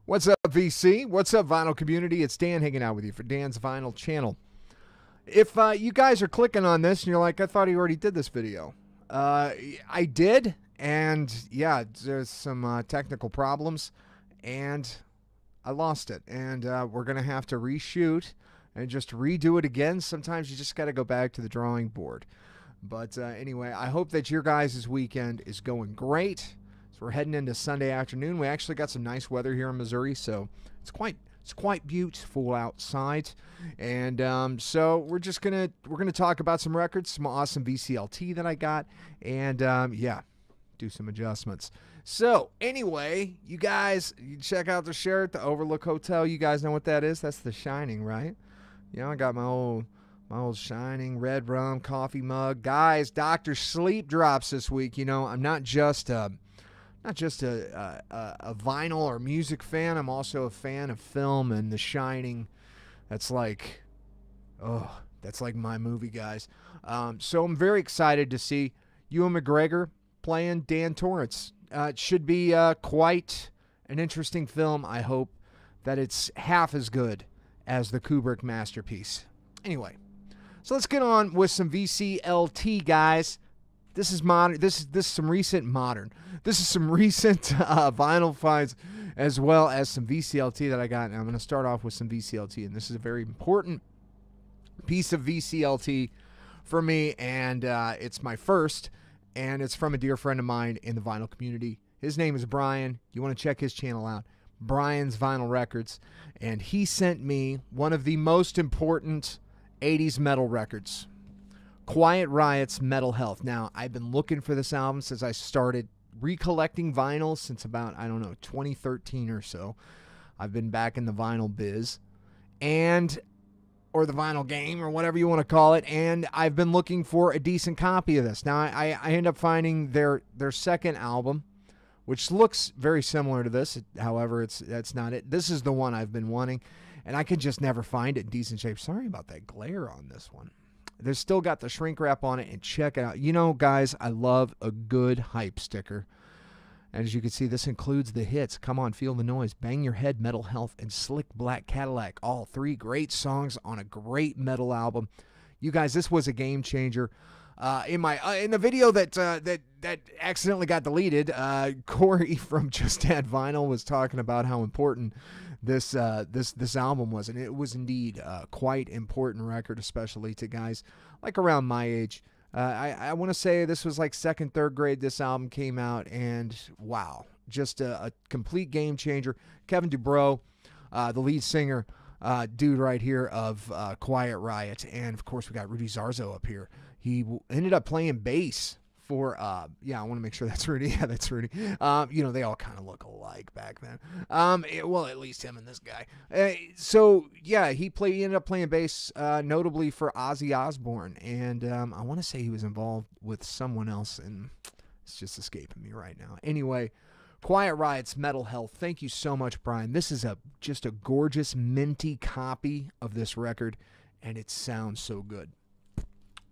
What's up, VC? What's up, vinyl community? It's Dan hanging out with you for Dan's Vinyl Channel. If you guys are clicking on this and you're like, I thought he already did this video. I did, and yeah, there's some technical problems, and I lost it. And we're going to have to reshoot and just redo it again. Sometimes you just got to go back to the drawing board. But anyway, I hope that your guys' weekend is going great. So we're heading into Sunday afternoon. We actually got some nice weather here in Missouri, so it's quite beautiful outside. And so we're gonna talk about some records, some awesome VCLT that I got, and yeah, do some adjustments. So anyway, you guys, you check out the shirt, the Overlook Hotel. You guys know what that is? That's The Shining, right? You know, I got my old Shining red rum coffee mug. Guys, Dr. Sleep drops this week. You know, I'm not just a vinyl or music fan. I'm also a fan of film, and The Shining, that's like my movie, guys. So I'm very excited to see Ewan McGregor playing Dan Torrance. It should be quite an interesting film. I hope that it's half as good as the Kubrick masterpiece. Anyway, so let's get on with some VCLT, guys. This is modern. This is some recent modern. This is some recent vinyl finds, as well as some VCLT that I got. And I'm going to start off with some VCLT, and this is a very important piece of VCLT for me, and it's my first, and it's from a dear friend of mine in the vinyl community. His name is Brian. You want to check his channel out, Brian's Vinyl Records, and he sent me one of the most important 80s metal records, Quiet Riot's Metal Health. Now, I've been looking for this album since I started recollecting vinyl, since about, I don't know, 2013 or so. I've been back in the vinyl biz, or the vinyl game, or whatever you want to call it, and I've been looking for a decent copy of this. Now, I end up finding their second album, which looks very similar to this. However, that's not it. This is the one I've been wanting, and I could just never find it in decent shape. Sorry about that glare on this one. There's still got the shrink wrap on it, and check it out. You know, guys, I love a good hype sticker. And as you can see, this includes the hits Come On, Feel the Noise, Bang Your Head, Metal Health, and Slick Black Cadillac. All three great songs on a great metal album. You guys, this was a game changer. In the video that accidentally got deleted, Corey from Just Add Vinyl was talking about how important this album was, and it was indeed quite important record, especially to guys like around my age. I want to say this was like second, third grade. This album came out, and wow, just a complete game changer. Kevin Dubrow, the lead singer, dude right here of Quiet Riot, and of course we got Rudy Zarzo up here. He ended up playing bass for, yeah, I want to make sure that's Rudy. Yeah, that's Rudy. You know, they all kind of look alike back then. Well, at least him and this guy. So, yeah, he ended up playing bass, notably for Ozzy Osbourne. And I want to say he was involved with someone else, and it's just escaping me right now. Anyway, Quiet Riot's Metal Health. Thank you so much, Brian. This is just a gorgeous, minty copy of this record, and it sounds so good.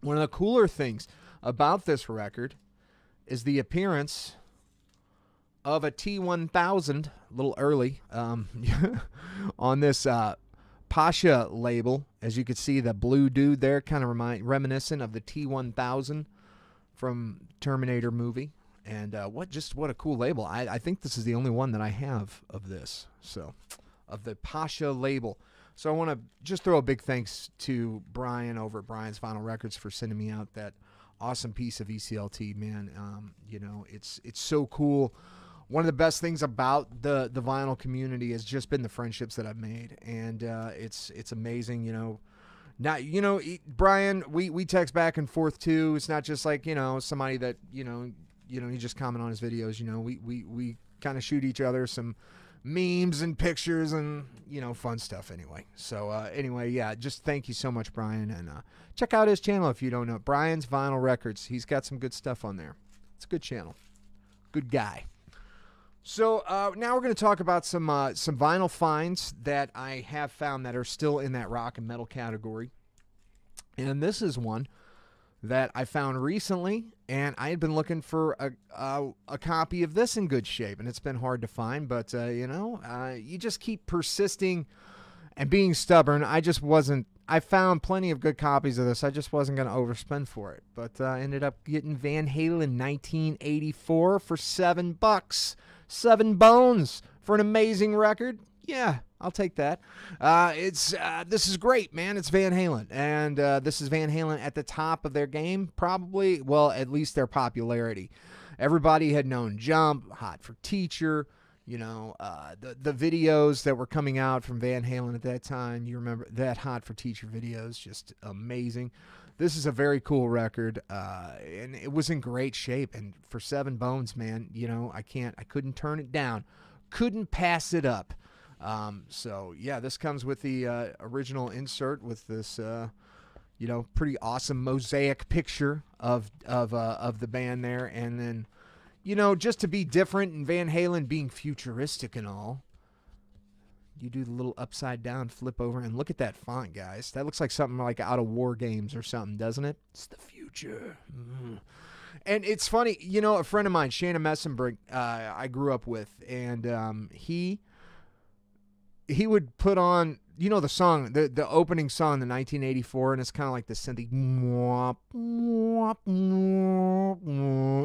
One of the cooler things about this record is the appearance of a T1000, a little early, on this Pasha label. As you can see, the blue dude there, kind of reminiscent of the T1000 from Terminator movie. And what a cool label. I think this is the only one that I have of this, so of the Pasha label. So I want to just throw a big thanks to Brian over at Brian's Vinyl Records for sending me out that awesome piece of VCLT, man. You know, it's so cool. One of the best things about the vinyl community has just been the friendships that I've made, and it's amazing. You know, now Brian, we text back and forth too. It's not just like somebody that you just comment on his videos. You know, we kind of shoot each other some memes and pictures and fun stuff anyway. So anyway, yeah, just thank you so much, Brian, and check out his channel if you don't know. Brian's Vinyl Records. He's got some good stuff on there. It's a good channel. Good guy. So now we're going to talk about some vinyl finds that I have found that are still in that rock and metal category. And this is one that I found recently, And I had been looking for a copy of this in good shape, and it's been hard to find. But you just keep persisting and being stubborn. I just wasn't. I found plenty of good copies of this. I just wasn't going to overspend for it. But I ended up getting Van Halen 1984 for $7. 7 bones for an amazing record. Yeah, I'll take that. This is great, man. It's Van Halen, and this is Van Halen at the top of their game, probably. Well, at least their popularity. Everybody had known Jump, Hot for Teacher. The videos that were coming out from Van Halen at that time. You remember that Hot for Teacher videos, just amazing. This is a very cool record, and it was in great shape. And for 7 bones, man, I couldn't turn it down, couldn't pass it up. So yeah, this comes with the original insert with this, pretty awesome mosaic picture of the band there, and then, just to be different and Van Halen being futuristic and all. You do the little upside down flip over, and look at that font, guys. That looks like something like out of War Games or something, doesn't it? It's the future. And it's funny, a friend of mine, Shannon Messenberg, I grew up with, and he would put on, the song, the opening song, the 1984, and it's kind of like the synthy.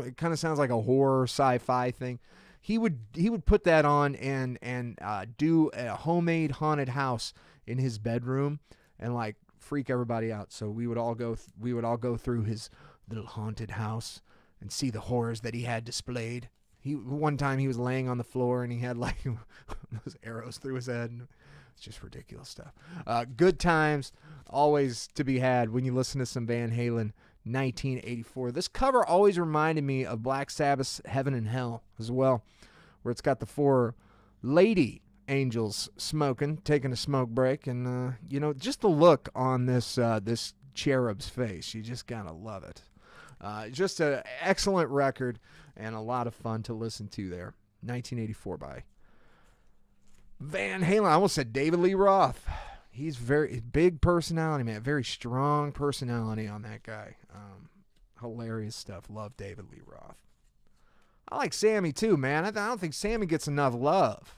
It kind of sounds like a horror sci-fi thing. He would put that on and do a homemade haunted house in his bedroom and like freak everybody out. So we would all go through his little haunted house and see the horrors that he had displayed. One time he was laying on the floor and he had like those arrows through his head. And it's just ridiculous stuff. Good times always to be had when you listen to some Van Halen 1984. This cover always reminded me of Black Sabbath's Heaven and Hell as well, where it's got the 4 lady angels taking a smoke break, and just the look on this cherub's face, you just gotta love it. Just an excellent record and a lot of fun to listen to there. 1984 by Van Halen. I almost said David Lee Roth. He's very big personality, man. Very strong personality on that guy. Hilarious stuff. Love David Lee Roth. I like Sammy too, man. I don't think Sammy gets enough love.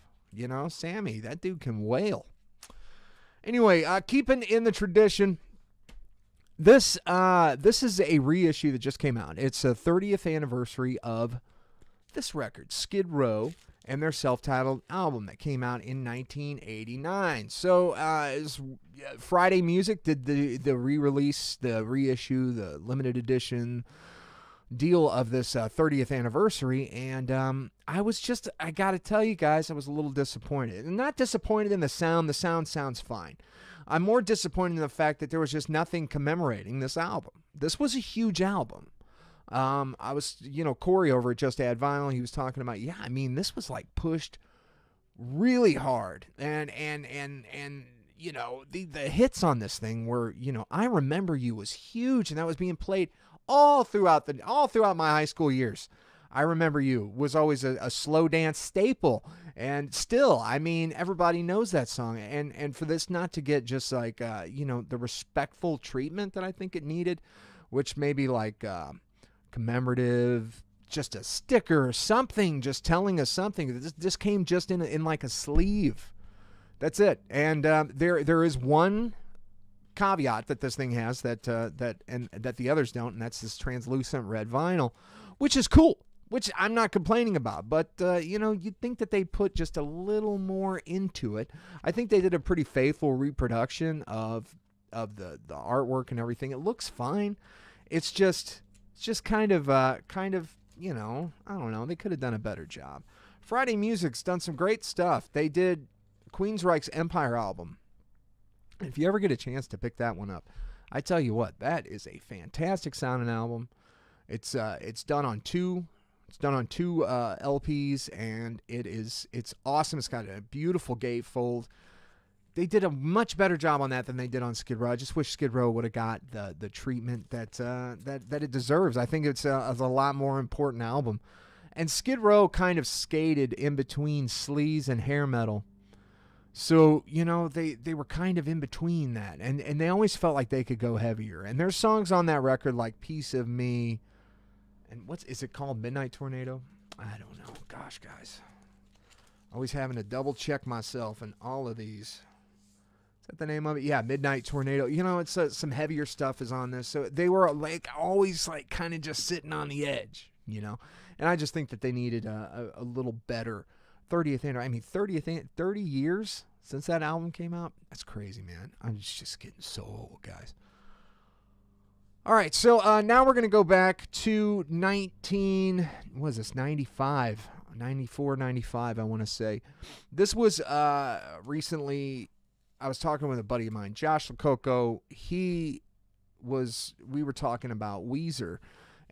Sammy, that dude can wail. Anyway, keeping in the tradition, this is a reissue that just came out. It's a 30th anniversary of this record, Skid Row, and their self-titled album that came out in 1989. So Friday Music did the re-release, the reissue, the limited edition deal of this 30th anniversary, and I gotta tell you guys, I was a little disappointed. And not disappointed in the sound. The sound sounds fine. I'm more disappointed in the fact that there was just nothing commemorating this album. This was a huge album. I was, Corey over at Just Add Vinyl, he was talking about, this was like pushed really hard. And the hits on this thing were, I Remember You was huge, and that was being played all throughout my high school years. I Remember You was always a slow dance staple, and still, everybody knows that song. And for this not to get just like, the respectful treatment that I think it needed, which maybe like, commemorative, just a sticker or something, just telling us something. This came just in like a sleeve. That's it. And there is one caveat that this thing has that the others don't, and that's this translucent red vinyl, which is cool, which I'm not complaining about. But you'd think that they put just a little more into it. I think they did a pretty faithful reproduction of the artwork and everything. It looks fine. It's just kind of, I don't know. They could have done a better job. Friday Music's done some great stuff. They did Queensryche's Empire album. If you ever get a chance to pick that one up, I tell you what, that is a fantastic sounding album. It's done on two LPs, and it's awesome. It's got a beautiful gatefold. They did a much better job on that than they did on Skid Row. I just wish Skid Row would have got the treatment that it deserves. I think it's a lot more important album. And Skid Row kind of skated in between sleaze and hair metal. So, they were kind of in between that. And they always felt like they could go heavier. And there's songs on that record like Piece of Me, And is it called? Midnight Tornado? I don't know. Gosh, guys. Always having to double check myself in all of these. Is that the name of it? Yeah, Midnight Tornado. You know, it's some heavier stuff is on this. So they were like always like kind of just sitting on the edge, you know. And I just think that they needed a little better 30th anniversary. I mean, 30 years since that album came out. That's crazy, man. I'm just getting so old, guys. All right, so now we're going to go back to 95, 94, 95, I want to say. This was recently, I was talking with a buddy of mine, Josh Lococo. We were talking about Weezer,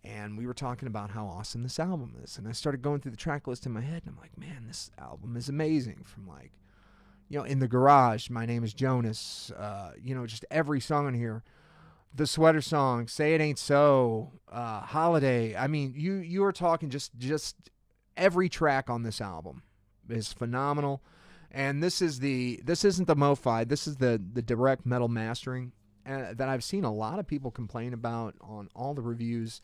and we were talking about how awesome this album is. And I started going through the track list in my head, and I'm like, man, this album is amazing. From like, you know, In the Garage, My Name is Jonas, you know, just every song on here. The Sweater Song, Say It Ain't So, Holiday. I mean, you are talking just every track on this album is phenomenal. And this isn't the Mo-Fi. This is the direct metal mastering that I've seen a lot of people complain about on all the reviews.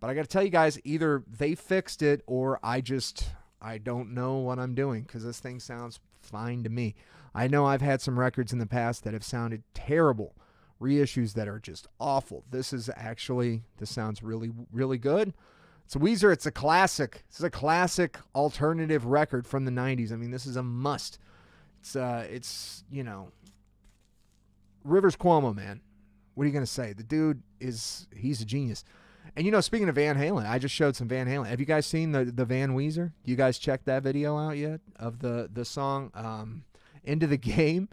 But I got to tell you guys, either they fixed it or I don't know what I'm doing, because this thing sounds fine to me. I know I've had some records in the past that have sounded terrible. Reissues that are just awful. This sounds really, really good. It's Weezer. It's a classic. This is a classic alternative record from the 90s. I mean, this is a must. It's you know, Rivers Cuomo, man. What are you going to say? The dude he's a genius. And, you know, speaking of Van Halen, I just showed some Van Halen. Have you guys seen the Van Weezer? You guys checked that video out yet of the song Into the Game?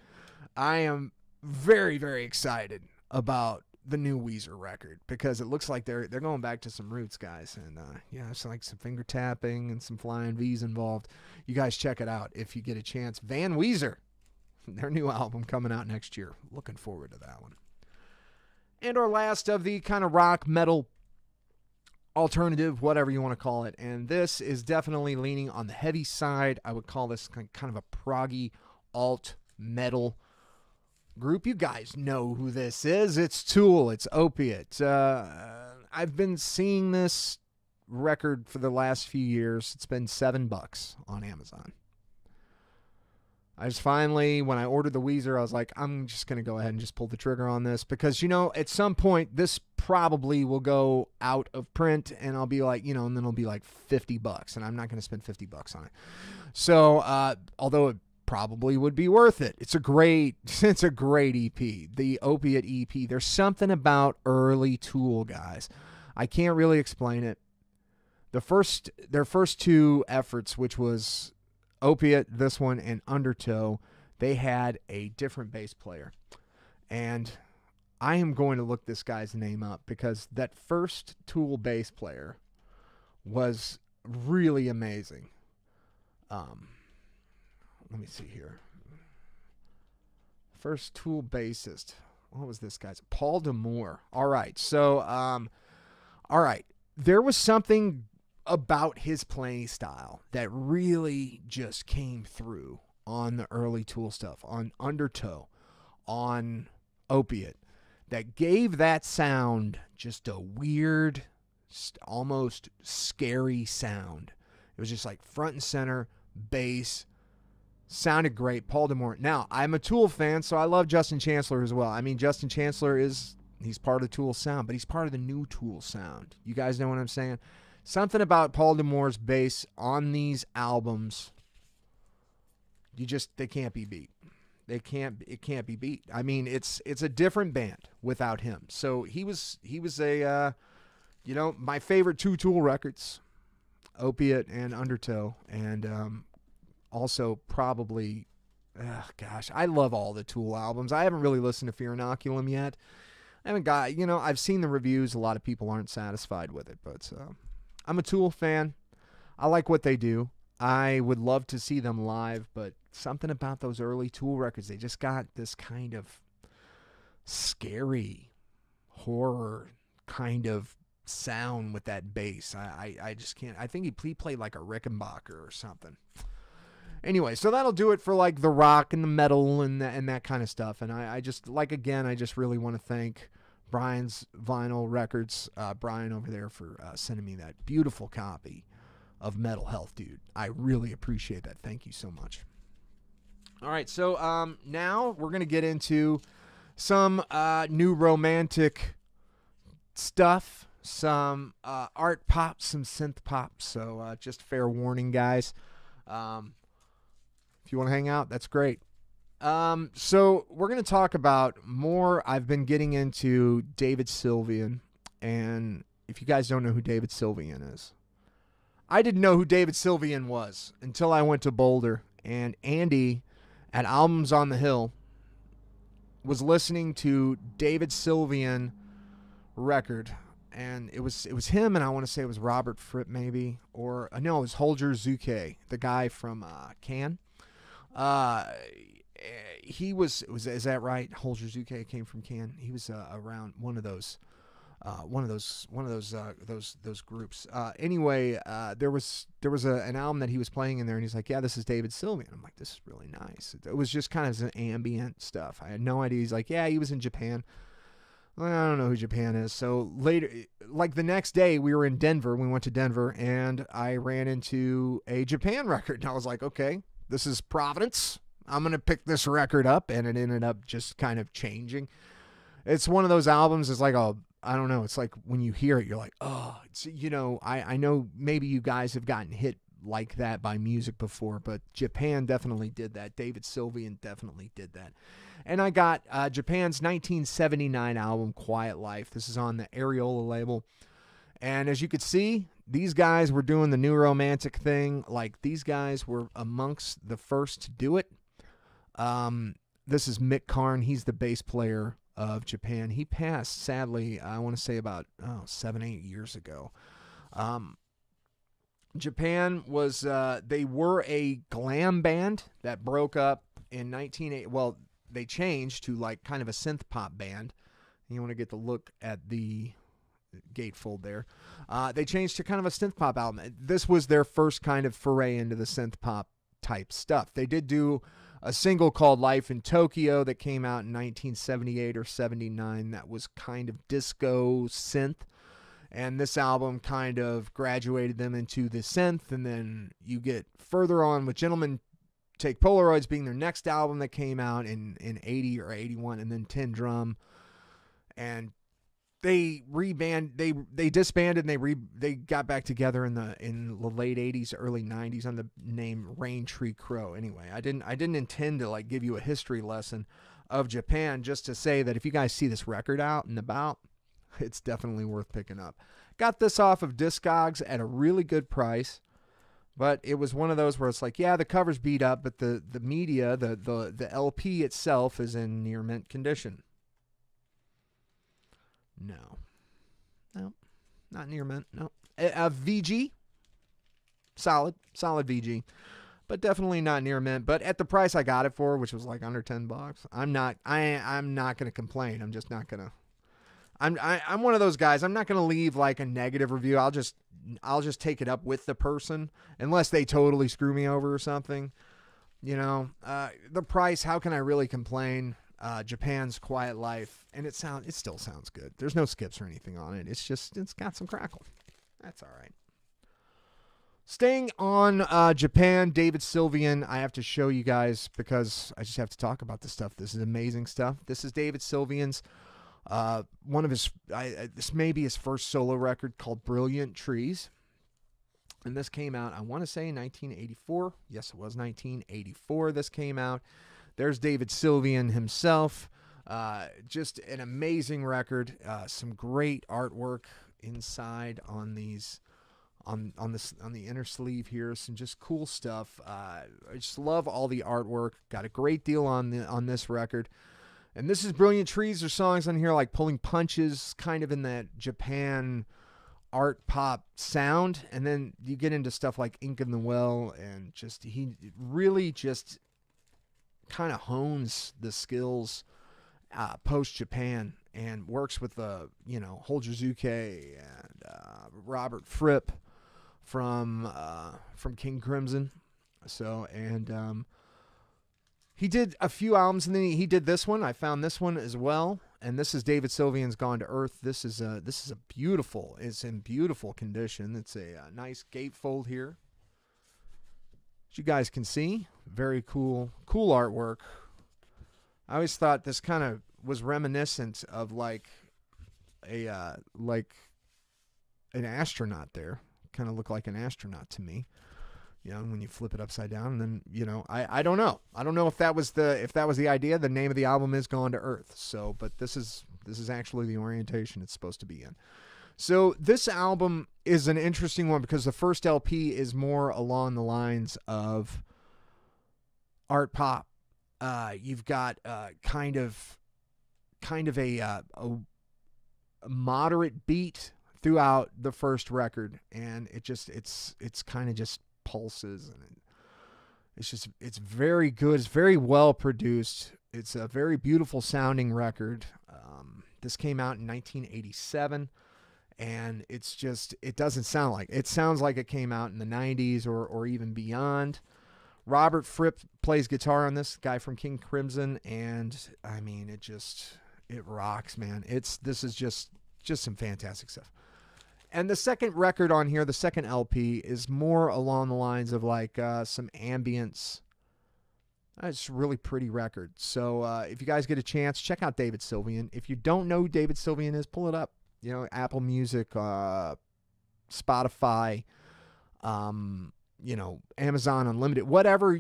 I am very, very excited about the new Weezer record, because it looks like they're going back to some roots, guys. And yeah, it's like some finger tapping and some flying V's involved. You guys check it out if you get a chance. Van Weezer, their new album coming out next year. Looking forward to that one. And our last of the kind of rock, metal, alternative, whatever you want to call it. And this is definitely leaning on the heavy side. I would call this kind of a proggy alt metal group. You guys know who this is. It's Tool. It's Opiate. I've been seeing this record for the last few years. It's been $7 on Amazon. I just finally, when I ordered the Weezer, I was like, I'm just going to go ahead and just pull the trigger on this, because, you know, at some point this probably will go out of print, and I'll be like, you know, and then it'll be like $50, and I'm not going to spend $50 on it. So, although it probably would be worth it. It's a great EP. The Opiate EP. There's something about early Tool, guys. I can't really explain it. Their first two efforts, which was Opiate, this one, and Undertow, they had a different bass player. And I am going to look this guy's name up, because that first Tool bass player was really amazing. Let me see here. First Tool bassist. What was this guy's? Paul D'Amour. All right. So, all right. There was something about his playing style that really just came through on the early Tool stuff, on Undertow, on Opiate, that gave that sound just a weird, almost scary sound. It was just like front and center, bass. Sounded great. Paul D'Amour. Now, I'm a Tool fan, so I love Justin Chancellor as well. I mean, Justin Chancellor he's part of the Tool sound, but he's part of the new Tool sound. You guys know what I'm saying? Something about Paul D'Amour's bass on these albums, they can't be beat. It can't be beat. I mean, it's a different band without him. So he was a, you know, my favorite two Tool records, Opiate and Undertow, and also probably, gosh, I love all the Tool albums. I haven't really listened to Fear Inoculum yet. I haven't got, you know, I've seen the reviews. A lot of people aren't satisfied with it, but I'm a Tool fan. I like what they do. I would love to see them live, but something about those early Tool records, they just got this kind of scary horror kind of sound with that bass. I just can't. I think he played like a Rickenbacker or something. Anyway, so that'll do it for like the rock and the metal and that kind of stuff. And I just really want to thank Brian's Vinyl Records. Brian over there for sending me that beautiful copy of Metal Health, dude. I really appreciate that. Thank you so much. All right, so now we're going to get into some new romantic stuff, some art pop, some synth pop. So just fair warning, guys. If you want to hang out, that's great. So we're going to talk about more. I've been getting into David Sylvian, and if you guys don't know who David Sylvian is, I didn't know who David Sylvian was until I went to Boulder, and Andy at Albums on the Hill was listening to David Sylvian record, and it was him, and I want to say it was Robert Fripp maybe, or no, it was Holger Zuke, the guy from Cannes. He was is that right? Holger Zuke came from Cannes. He was around one of those groups. Anyway, there was an album that he was playing in there, and he's like, "Yeah, this is David Sylvian." I'm like, "This is really nice." It was just kind of some ambient stuff. I had no idea. He's like, "Yeah, he was in Japan." Well, I don't know who Japan is. So later, like the next day, we were in Denver. We went to Denver, and I ran into a Japan record, and I was like, "Okay, this is Providence. I'm gonna pick this record up," and it ended up just kind of changing. It's one of those albums. It's like I don't know. It's like when you hear it, you're like, oh, it's, I know maybe you guys have gotten hit like that by music before, but Japan definitely did that. David Sylvian definitely did that. And I got Japan's 1979 album, Quiet Life. This is on the Areola label. And as you could see, these guys were doing the new romantic thing. Like, these guys were amongst the first to do it. This is Mick Karn. He's the bass player of Japan. He passed, sadly, I want to say about 7-8 years ago. Japan was, they were a glam band that broke up in 1980. Well, they changed to like kind of a synth pop band. You want to get the look at the gatefold there. They changed to kind of a synth pop album. This was their first kind of foray into the synth pop type stuff. They did do a single called Life in Tokyo that came out in 1978 or 79 that was kind of disco synth. And this album kind of graduated them into the synth. And then you get further on with Gentlemen Take Polaroids being their next album that came out in 80 or 81. And then Tin Drum. And they disbanded, and they got back together in the late 80s, early 90s on the name Rain Tree Crow. Anyway, I didn't intend to like give you a history lesson of Japan, just to say that if you guys see this record out and about, it's definitely worth picking up. Got this off of Discogs at a really good price, but it was one of those where it's like, yeah, the cover's beat up, but the media, the LP itself is in near mint condition. No, not near mint. No, VG, solid VG, but definitely not near mint. But at the price I got it for, which was like under $10, I'm not gonna complain. I'm just not gonna. I'm one of those guys. I'm not gonna leave like a negative review. I'll just take it up with the person unless they totally screw me over or something. The price. How can I really complain? Japan's Quiet Life, and it still sounds good. There's no skips or anything on it. It's got some crackle. That's all right. Staying on Japan, David Sylvian, I have to show you guys because I just have to talk about this stuff. This is amazing stuff. This is David Sylvian's one of his this may be his first solo record called Brilliant Trees. And this came out, I want to say, 1984. Yes, it was 1984 this came out. There's David Sylvian himself. Just an amazing record. Some great artwork inside on these, on the inner sleeve here. Some just cool stuff. I just love all the artwork. Got a great deal on this record. And this is Brilliant Trees. There's songs on here like Pulling Punches, kind of in that Japan art pop sound. And then you get into stuff like Ink in the Well, and he really just kind of hones the skills post Japan and works with Holger Zuke and Robert Fripp from King Crimson. So, and he did a few albums, and then he did this one. I found this one as well. and this is David Sylvian's Gone to Earth. This is a beautiful. It's in beautiful condition. It's a nice gatefold here, as you guys can see. Very cool artwork. I always thought this kind of was reminiscent of like an astronaut there. Kind of looked like an astronaut to me. You know, when you flip it upside down, and then, you know, I don't know. I don't know if that was the idea. The name of the album is Gone to Earth. So, but this is actually the orientation it's supposed to be in. So this album is an interesting one because the first LP is more along the lines of art pop. You've got kind of a moderate beat throughout the first record, and it's kind of just pulses, and it's very good. It's very well produced. It's a very beautiful sounding record. This came out in 1987, and it doesn't sound like it sounds like it came out in the 90s or even beyond. Robert Fripp plays guitar on this, guy from King Crimson, and I mean it rocks, man. This is just some fantastic stuff. And the second record on here, the second LP, is more along the lines of like some ambience. It's a really pretty record. So if you guys get a chance, check out David Sylvian. If you don't know who David Sylvian is, pull it up. You know, Apple Music, Spotify, you know, Amazon Unlimited, whatever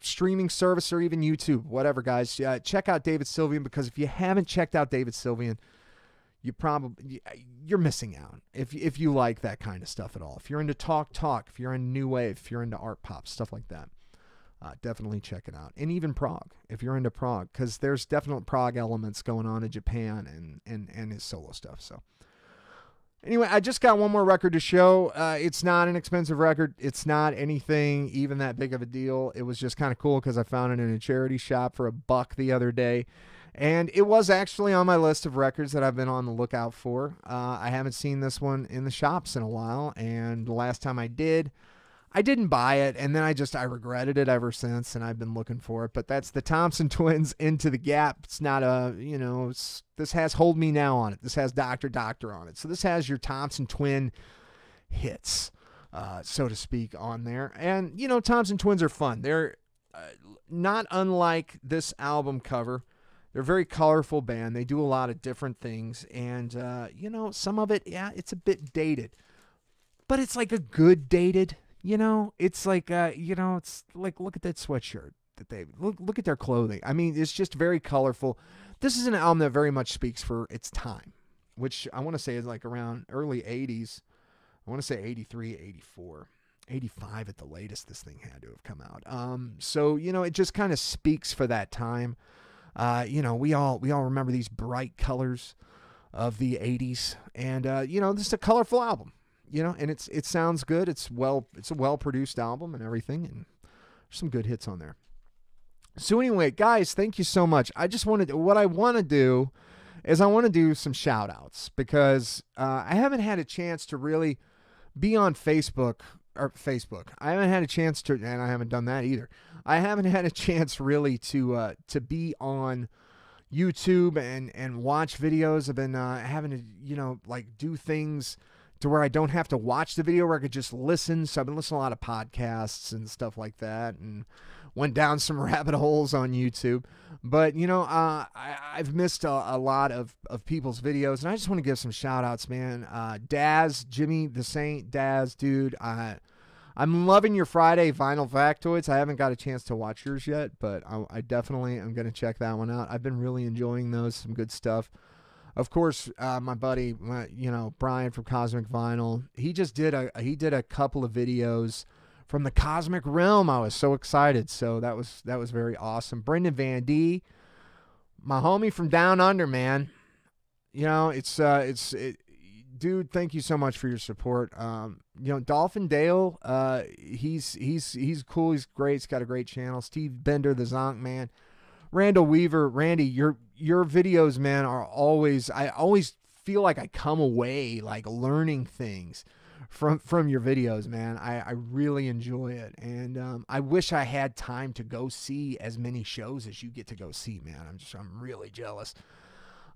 streaming service, or even YouTube, whatever, guys. Check out David Sylvian, because if you haven't checked out David Sylvian, you're missing out if you like that kind of stuff at all. If you're into talk, if you're into new wave, if you're into art pop, stuff like that, definitely check it out. And even prog, if you're into prog, because there's definite prog elements going on in Japan and his solo stuff. So anyway, I just got one more record to show. It's not an expensive record. It's not anything even that big of a deal. It was just kind of cool because I found it in a charity shop for $1 the other day. And it was actually on my list of records that I've been on the lookout for. I haven't seen this one in the shops in a while, and the last time I did, I didn't buy it, and then I regretted it ever since, and I've been looking for it. But that's the Thompson Twins, Into the Gap. It's not a, you know, this has Hold Me Now on it. This has Doctor Doctor on it. So this has your Thompson Twin hits, so to speak, on there. And, you know, Thompson Twins are fun. They're not unlike this album cover. They're a very colorful band. They do a lot of different things. And, you know, some of it, yeah, it's a bit dated. But it's like a good dated, you know? It's like, you know, it's like, look at that sweatshirt that they, look at their clothing. I mean, it's just very colorful. This is an album that very much speaks for its time, which I want to say is like around early 80s. I want to say 83, 84. 85 at the latest this thing had to have come out. So, you know, it just kind of speaks for that time. You know, we all remember these bright colors of the 80s, and you know, this is a colorful album, you know, and it sounds good. It's a well-produced album and everything, and there's some good hits on there. So anyway, guys, thank you so much. What I want to do is I want to do some shout outs, because I haven't had a chance to really be on Facebook. I haven't had a chance to, and I haven't done that either. I haven't had a chance really to be on YouTube and watch videos. I've been having to, you know, like do things to where I don't have to watch the video, where I could just listen. So I've been listening to a lot of podcasts and stuff like that, and went down some rabbit holes on YouTube. But, you know, I've missed a lot of people's videos, and I just want to give some shout outs, man. Daz, Jimmy the Saint, Daz, dude, I'm loving your Friday Vinyl Factoids. I haven't got a chance to watch yours yet, but I definitely am going to check that one out. I've been really enjoying those. Some good stuff. Of course, my buddy, you know, Brian from Cosmic Vinyl, he did a couple of videos from the Cosmic Realm. I was so excited. So that was very awesome. Brendan Van D, my homie from Down Under, man. You know, dude, thank you so much for your support. You know, Dolphin Dale, he's cool. He's great. He's got a great channel. Steve Bender, the Zonk Man. Randall Weaver, Randy, your videos, man, I always feel like I come away like learning things from your videos, man. I really enjoy it. And I wish I had time to go see as many shows as you get to go see, man. I'm really jealous.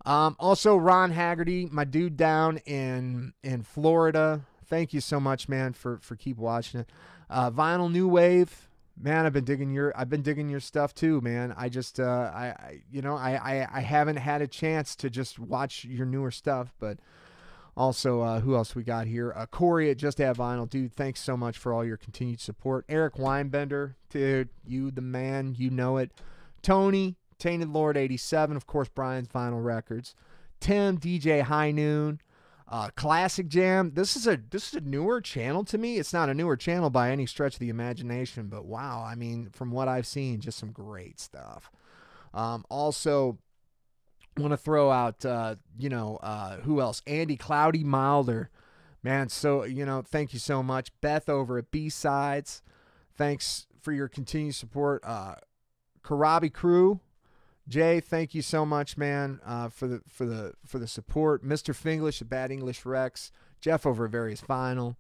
Also, Ron Haggerty, my dude down in Florida. Thank you so much, man, for keep watching it. Vinyl New Wave, man, I've been digging your stuff too, man. I just I haven't had a chance to just watch your newer stuff, but also who else we got here? Corey at Just Have Vinyl, dude. Thanks so much for all your continued support. Eric Weinbender, dude, you the man, you know it. Tony, Tainted Lord 87, of course, Brian's Vinyl Records. Tim, DJ High Noon, Classic Jam. This is a newer channel to me. It's not a newer channel by any stretch of the imagination, but wow, I mean, from what I've seen, just some great stuff. Also, want to throw out, who else? Andy Cloudy Milder, man. So thank you so much. Beth over at B-Sides, thanks for your continued support. Karabi Crew. Jay, thank you so much, man, for the support. Mr. Finglish at Bad English Rex. Jeff over at Various Vinyl.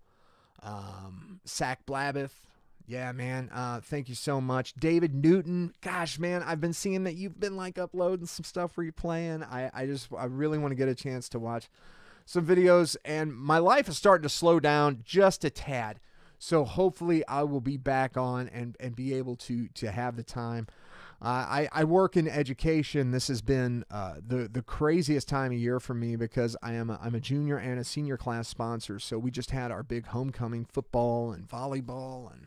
Sack Blabbeth. Yeah, man. Thank you so much. David Newton. Gosh, man, I've been seeing that you've been like uploading some stuff where you're playing. I really want to get a chance to watch some videos, and my life is starting to slow down just a tad. So hopefully I will be back on and be able to have the time. I work in education. This has been the craziest time of year for me because I'm a junior and a senior class sponsor. So we just had our big homecoming football and volleyball, and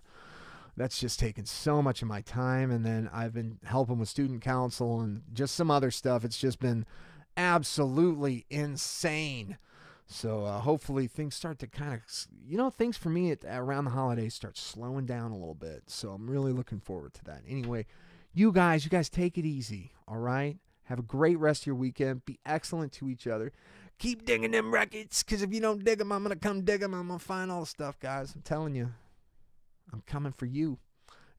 that's just taken so much of my time. And then I've been helping with student council and just some other stuff. It's just been absolutely insane. So hopefully things start to kind of, things for me around the holidays start slowing down a little bit. So I'm really looking forward to that. Anyway, you guys take it easy, all right? Have a great rest of your weekend. Be excellent to each other. Keep digging them records, because if you don't dig them, I'm going to come dig them. I'm going to find all the stuff, guys. I'm telling you. I'm coming for you.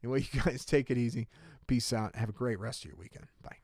Anyway, you guys take it easy. Peace out. Have a great rest of your weekend. Bye.